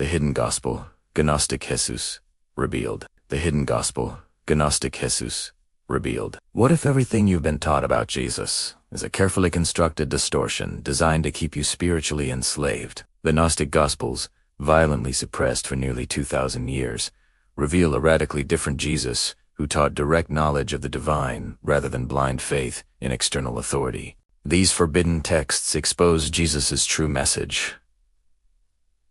The hidden gospel, Gnostic Jesus, revealed. The hidden gospel, Gnostic Jesus, revealed. What if everything you've been taught about Jesus is a carefully constructed distortion designed to keep you spiritually enslaved? The Gnostic Gospels, violently suppressed for nearly 2,000 years, reveal a radically different Jesus who taught direct knowledge of the divine rather than blind faith in external authority. These forbidden texts expose Jesus' true message,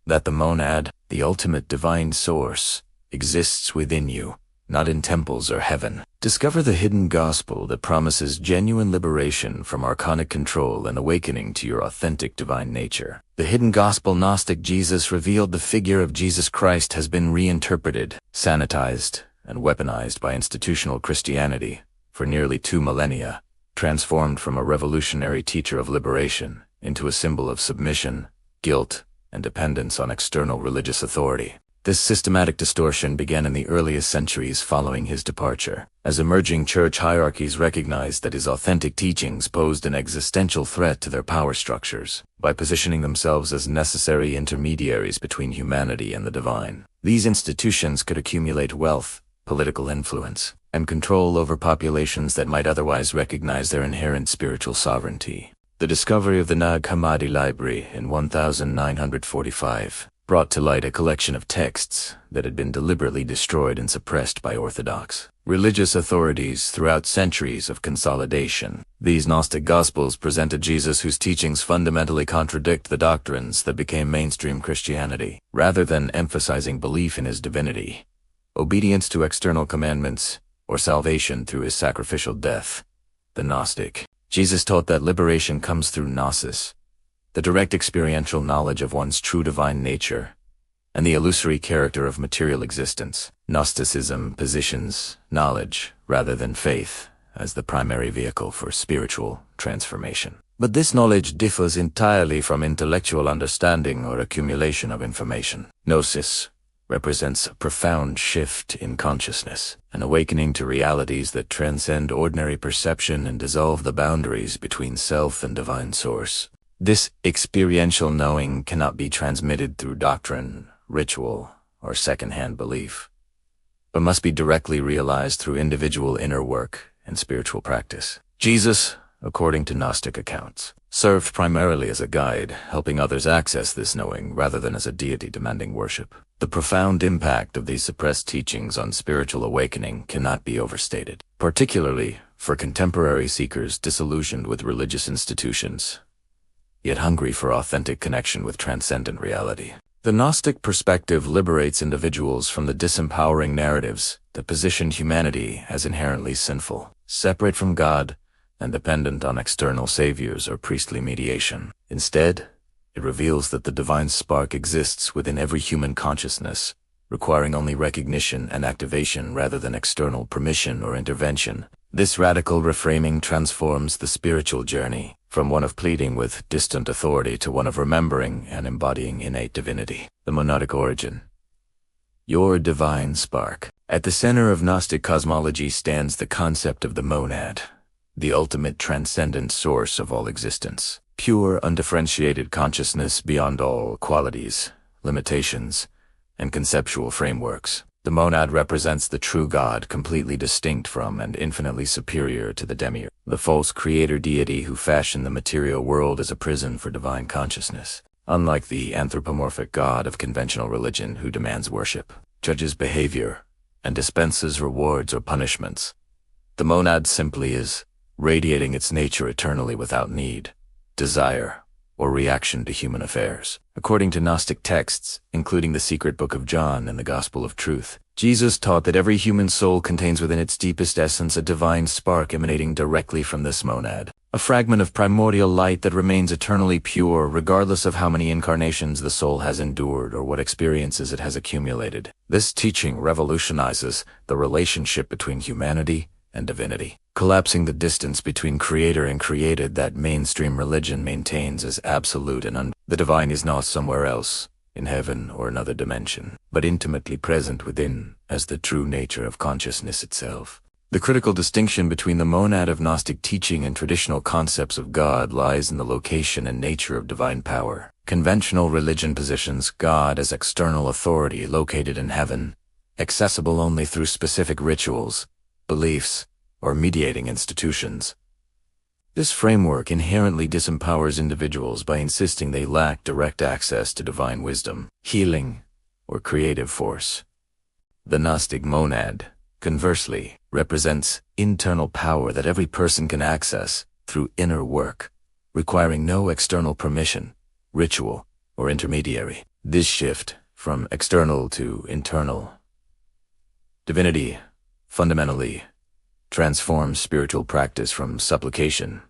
that the monad, the ultimate divine source, exists within you, not in temples or heaven. Discover the hidden gospel that promises genuine liberation from archonic control and awakening to your authentic divine nature. The hidden gospel Gnostic Jesus revealed the figure of Jesus Christ has been reinterpreted, sanitized, and weaponized by institutional Christianity for nearly 2 millennia, transformed from a revolutionary teacher of liberation into a symbol of submission, guilt, and dependence on external religious authority. This systematic distortion began in the earliest centuries following his departure, as emerging church hierarchies recognized that his authentic teachings posed an existential threat to their power structures. By positioning themselves as necessary intermediaries between humanity and the divine, these institutions could accumulate wealth, political influence, and control over populations that might otherwise recognize their inherent spiritual sovereignty. The discovery of the Nag Hammadi library in 1945 brought to light a collection of texts that had been deliberately destroyed and suppressed by orthodox religious authorities throughout centuries of consolidation. These Gnostic Gospels present a Jesus whose teachings fundamentally contradict the doctrines that became mainstream Christianity. Rather than emphasizing belief in his divinity, obedience to external commandments, or salvation through his sacrificial death, the Gnostic Jesus taught that liberation comes through gnosis, the direct experiential knowledge of one's true divine nature, and the illusory character of material existence. Gnosticism positions knowledge, rather than faith, as the primary vehicle for spiritual transformation. But this knowledge differs entirely from intellectual understanding or accumulation of information. Gnosis represents a profound shift in consciousness, an awakening to realities that transcend ordinary perception and dissolve the boundaries between self and divine source. This experiential knowing cannot be transmitted through doctrine, ritual, or second-hand belief, but must be directly realized through individual inner work and spiritual practice. Jesus, according to Gnostic accounts, served primarily as a guide, helping others access this knowing rather than as a deity demanding worship. The profound impact of these suppressed teachings on spiritual awakening cannot be overstated, particularly for contemporary seekers disillusioned with religious institutions, yet hungry for authentic connection with transcendent reality. The Gnostic perspective liberates individuals from the disempowering narratives that position humanity as inherently sinful, separate from God, and dependent on external saviors or priestly mediation. Instead, it reveals that the divine spark exists within every human consciousness, requiring only recognition and activation rather than external permission or intervention. This radical reframing transforms the spiritual journey from one of pleading with distant authority to one of remembering and embodying innate divinity. The monadic origin. Your divine spark. At the center of Gnostic cosmology stands the concept of the monad, the ultimate transcendent source of all existence. Pure, undifferentiated consciousness beyond all qualities, limitations, and conceptual frameworks. The monad represents the true God, completely distinct from and infinitely superior to the demiurge, the false creator deity who fashioned the material world as a prison for divine consciousness. Unlike the anthropomorphic God of conventional religion who demands worship, judges behavior, and dispenses rewards or punishments, the monad simply is, radiating its nature eternally without need, desire, or reaction to human affairs. According to Gnostic texts, including the Secret Book of John and the Gospel of Truth, Jesus taught that every human soul contains within its deepest essence a divine spark emanating directly from this monad, a fragment of primordial light that remains eternally pure regardless of how many incarnations the soul has endured or what experiences it has accumulated. This teaching revolutionizes the relationship between humanity and divinity, collapsing the distance between creator and created that mainstream religion maintains as absolute and The divine is not somewhere else, in heaven or another dimension, but intimately present within as the true nature of consciousness itself. The critical distinction between the monad of Gnostic teaching and traditional concepts of God lies in the location and nature of divine power. Conventional religion positions God as external authority located in heaven, accessible only through specific rituals, beliefs, or mediating institutions. This framework inherently disempowers individuals by insisting they lack direct access to divine wisdom, healing, or creative force. The Gnostic monad, conversely, represents internal power that every person can access through inner work, requiring no external permission, ritual, or intermediary. This shift from external to internal divinity fundamentally transforms spiritual practice from supplication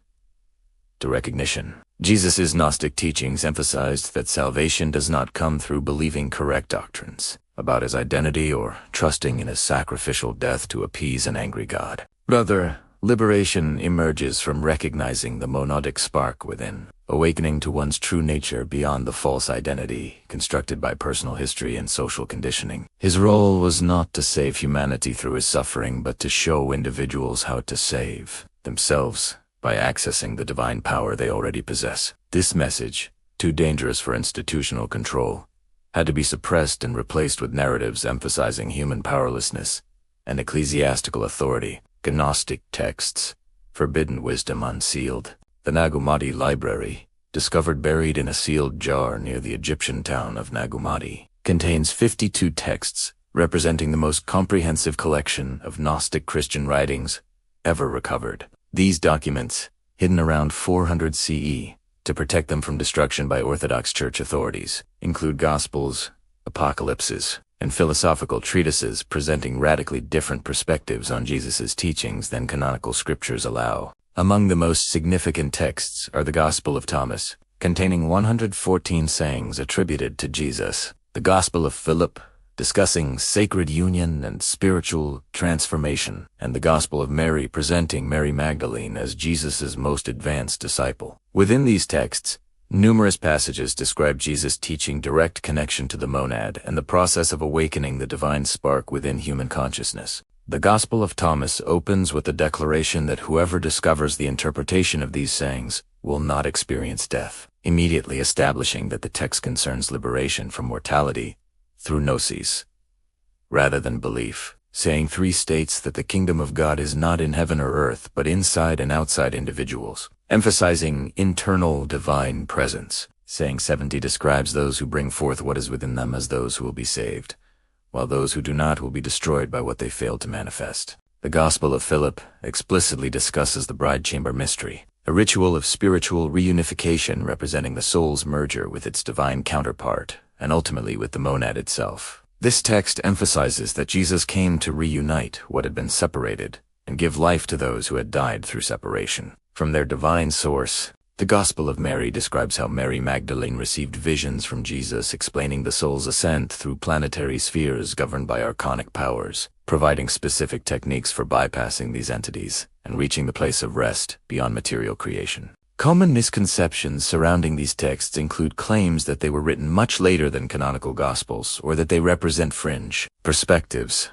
to recognition. Jesus' Gnostic teachings emphasized that salvation does not come through believing correct doctrines about his identity or trusting in his sacrificial death to appease an angry God. Rather, liberation emerges from recognizing the monadic spark within, awakening to one's true nature beyond the false identity constructed by personal history and social conditioning. His role was not to save humanity through his suffering, but to show individuals how to save themselves by accessing the divine power they already possess. This message, too dangerous for institutional control, had to be suppressed and replaced with narratives emphasizing human powerlessness and ecclesiastical authority. Gnostic texts, forbidden wisdom unsealed. The Nag Hammadi library, discovered buried in a sealed jar near the Egyptian town of Nag Hammadi, contains 52 texts representing the most comprehensive collection of Gnostic Christian writings ever recovered. These documents, hidden around 400 CE to protect them from destruction by Orthodox Church authorities, include Gospels, Apocalypses, and philosophical treatises presenting radically different perspectives on Jesus' teachings than canonical scriptures allow. Among the most significant texts are the Gospel of Thomas, containing 114 sayings attributed to Jesus, the Gospel of Philip, discussing sacred union and spiritual transformation, and the Gospel of Mary presenting Mary Magdalene as Jesus' most advanced disciple. Within these texts, numerous passages describe Jesus' teaching direct connection to the monad and the process of awakening the divine spark within human consciousness. The Gospel of Thomas opens with the declaration that whoever discovers the interpretation of these sayings will not experience death, immediately establishing that the text concerns liberation from mortality through gnosis, rather than belief. Saying 3 states that the kingdom of God is not in heaven or earth, but inside and outside individuals, emphasizing internal divine presence. Saying 70 describes those who bring forth what is within them as those who will be saved, while those who do not will be destroyed by what they fail to manifest. The Gospel of Philip explicitly discusses the bride chamber mystery, a ritual of spiritual reunification representing the soul's merger with its divine counterpart, and ultimately with the monad itself. This text emphasizes that Jesus came to reunite what had been separated and give life to those who had died through separation from their divine source. The Gospel of Mary describes how Mary Magdalene received visions from Jesus explaining the soul's ascent through planetary spheres governed by archonic powers, providing specific techniques for bypassing these entities and reaching the place of rest beyond material creation. Common misconceptions surrounding these texts include claims that they were written much later than canonical Gospels or that they represent fringe perspectives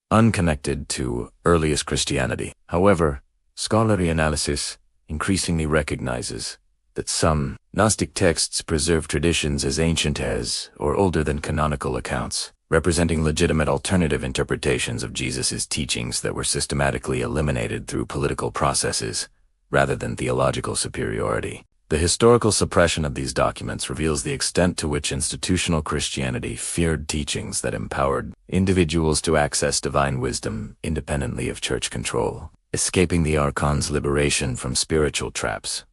unconnected to earliest Christianity. However, scholarly analysis increasingly recognizes that some Gnostic texts preserve traditions as ancient as or older than canonical accounts, representing legitimate alternative interpretations of Jesus' teachings that were systematically eliminated through political processes rather than theological superiority. The historical suppression of these documents reveals the extent to which institutional Christianity feared teachings that empowered individuals to access divine wisdom independently of church control, escaping the Archons' liberation from spiritual traps.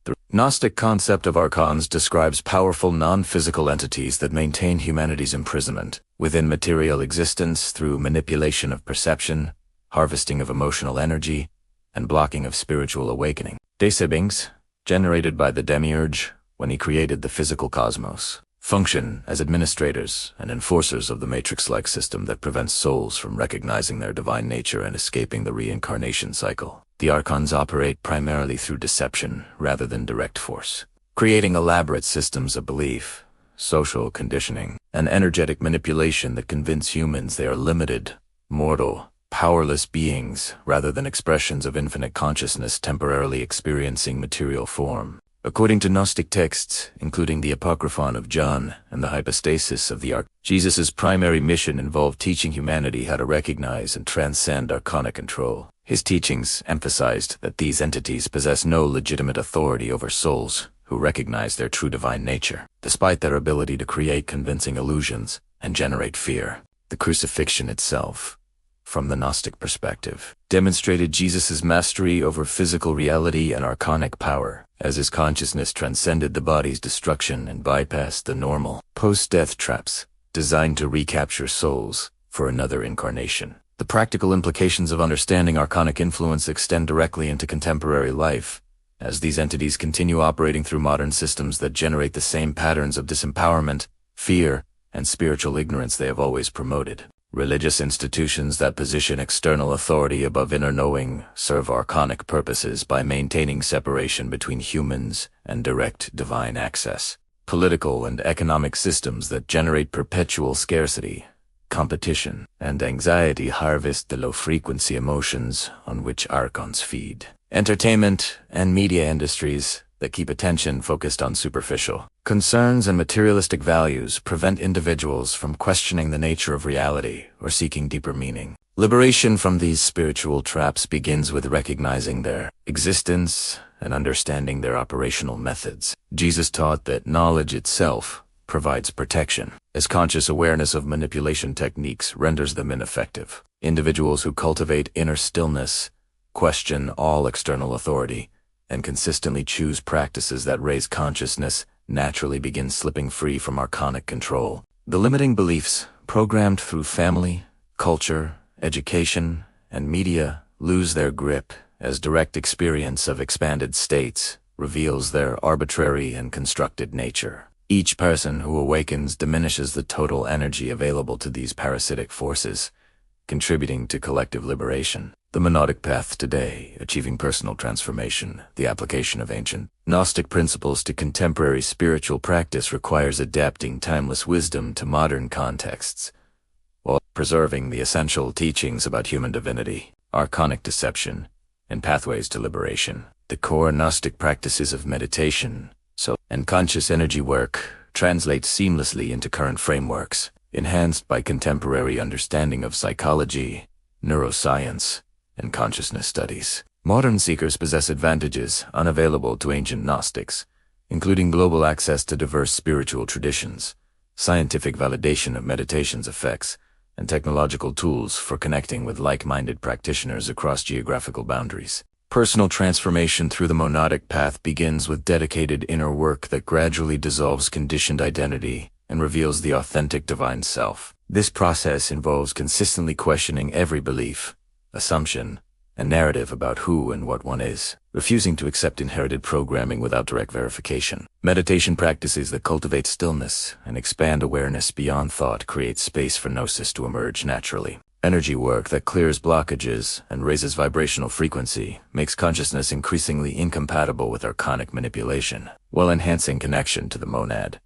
The Gnostic concept of Archons describes powerful non-physical entities that maintain humanity's imprisonment within material existence through manipulation of perception, harvesting of emotional energy, and blocking of spiritual awakening. Beings, generated by the Demiurge when he created the physical cosmos, function as administrators and enforcers of the matrix-like system that prevents souls from recognizing their divine nature and escaping the reincarnation cycle. The Archons operate primarily through deception rather than direct force, creating elaborate systems of belief, social conditioning, and energetic manipulation that convince humans they are limited, mortal, powerless beings rather than expressions of infinite consciousness temporarily experiencing material form. According to Gnostic texts, including the Apocryphon of John and the hypostasis of the Ark, Jesus' primary mission involved teaching humanity how to recognize and transcend Archonic control. His teachings emphasized that these entities possess no legitimate authority over souls who recognize their true divine nature, despite their ability to create convincing illusions and generate fear. The crucifixion itself, from the Gnostic perspective, demonstrated Jesus' mastery over physical reality and Archonic power, as his consciousness transcended the body's destruction and bypassed the normal, post-death traps designed to recapture souls for another incarnation. The practical implications of understanding Archonic influence extend directly into contemporary life, as these entities continue operating through modern systems that generate the same patterns of disempowerment, fear, and spiritual ignorance they have always promoted. Religious institutions that position external authority above inner knowing serve Archonic purposes by maintaining separation between humans and direct divine access. Political and economic systems that generate perpetual scarcity, competition, and anxiety harvest the low-frequency emotions on which Archons feed. Entertainment and media industries that keep attention focused on superficial concerns and materialistic values prevent individuals from questioning the nature of reality or seeking deeper meaning. Liberation from these spiritual traps begins with recognizing their existence and understanding their operational methods. Jesus taught that knowledge itself provides protection, as conscious awareness of manipulation techniques renders them ineffective. Individuals who cultivate inner stillness, question all external authority, and consistently choose practices that raise consciousness naturally begin slipping free from Archonic control. The limiting beliefs, programmed through family, culture, education, and media, lose their grip as direct experience of expanded states reveals their arbitrary and constructed nature. Each person who awakens diminishes the total energy available to these parasitic forces, contributing to collective liberation. The monadic path today, achieving personal transformation, the application of ancient Gnostic principles to contemporary spiritual practice requires adapting timeless wisdom to modern contexts, while preserving the essential teachings about human divinity, Archonic deception, and pathways to liberation. The core Gnostic practices of meditation, and conscious energy work translate seamlessly into current frameworks, enhanced by contemporary understanding of psychology, neuroscience, and consciousness studies. Modern seekers possess advantages unavailable to ancient Gnostics, including global access to diverse spiritual traditions, scientific validation of meditation's effects, and technological tools for connecting with like-minded practitioners across geographical boundaries. Personal transformation through the monadic path begins with dedicated inner work that gradually dissolves conditioned identity and reveals the authentic divine self. This process involves consistently questioning every belief, assumption, and narrative about who and what one is, refusing to accept inherited programming without direct verification. Meditation practices that cultivate stillness and expand awareness beyond thought create space for gnosis to emerge naturally. Energy work that clears blockages and raises vibrational frequency makes consciousness increasingly incompatible with Archonic manipulation, while enhancing connection to the monad.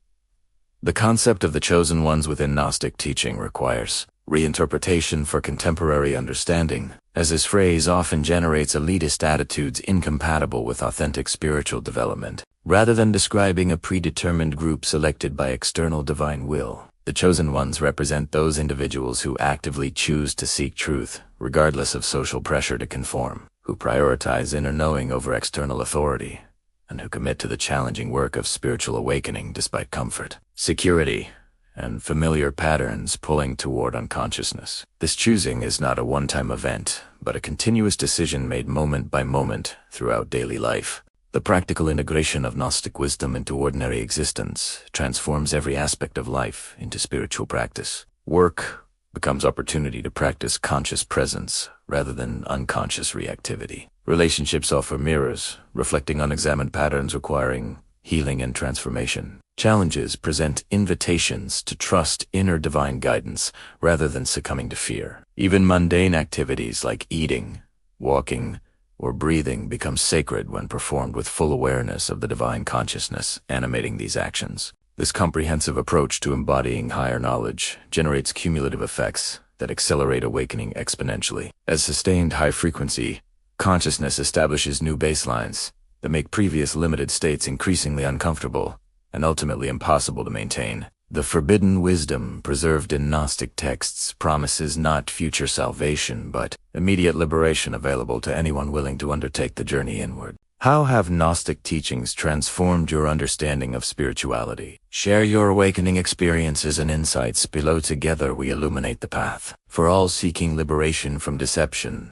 The concept of the chosen ones within Gnostic teaching requires reinterpretation for contemporary understanding, as this phrase often generates elitist attitudes incompatible with authentic spiritual development. Rather than describing a predetermined group selected by external divine will, the chosen ones represent those individuals who actively choose to seek truth, regardless of social pressure to conform, who prioritize inner knowing over external authority, and who commit to the challenging work of spiritual awakening despite comfort, security, and familiar patterns pulling toward unconsciousness. This choosing is not a one-time event, but a continuous decision made moment by moment throughout daily life. The practical integration of Gnostic wisdom into ordinary existence transforms every aspect of life into spiritual practice. Work becomes opportunity to practice conscious presence rather than unconscious reactivity. Relationships offer mirrors, reflecting unexamined patterns requiring healing and transformation. Challenges present invitations to trust inner divine guidance rather than succumbing to fear. Even mundane activities like eating, walking, or breathing become sacred when performed with full awareness of the divine consciousness animating these actions. This comprehensive approach to embodying higher knowledge generates cumulative effects that accelerate awakening exponentially. As sustained high-frequency consciousness establishes new baselines, that make previous limited states increasingly uncomfortable and ultimately impossible to maintain. The forbidden wisdom preserved in Gnostic texts promises not future salvation, but immediate liberation available to anyone willing to undertake the journey inward. How have Gnostic teachings transformed your understanding of spirituality? Share your awakening experiences and insights below. Together we illuminate the path for all seeking liberation from deception,